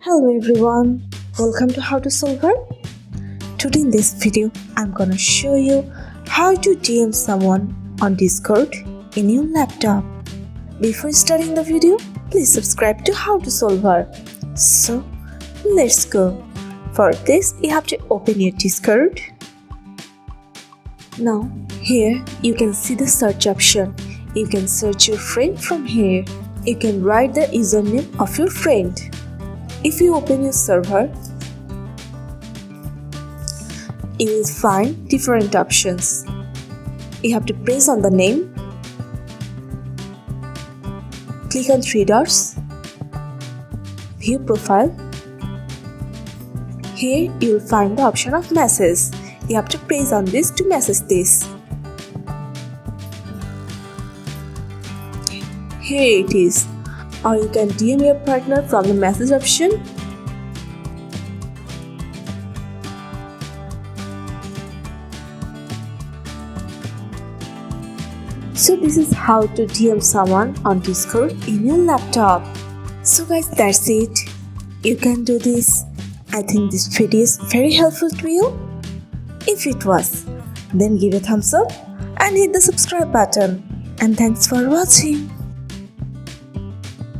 Hello everyone, welcome to How to Solver. Today in this video, I'm gonna show you how to DM someone on Discord in your laptop. Before starting the video, please subscribe to How to Solver. So, let's go. For this, you have to open your Discord. Now, here you can see the search option. You can search your friend from here. You can write the username of your friend. If you open your server, you will find different options. You have to press on the name, click on three dots, view profile. Here you will find the option of message. You have to press on this to message this. Here it is. Or you can DM your partner from the message option. So this is how to DM someone on Discord in your laptop. So guys, that's it. You can do this. I think this video is very helpful to you. If it was, then give a thumbs up and hit the subscribe button. And thanks for watching.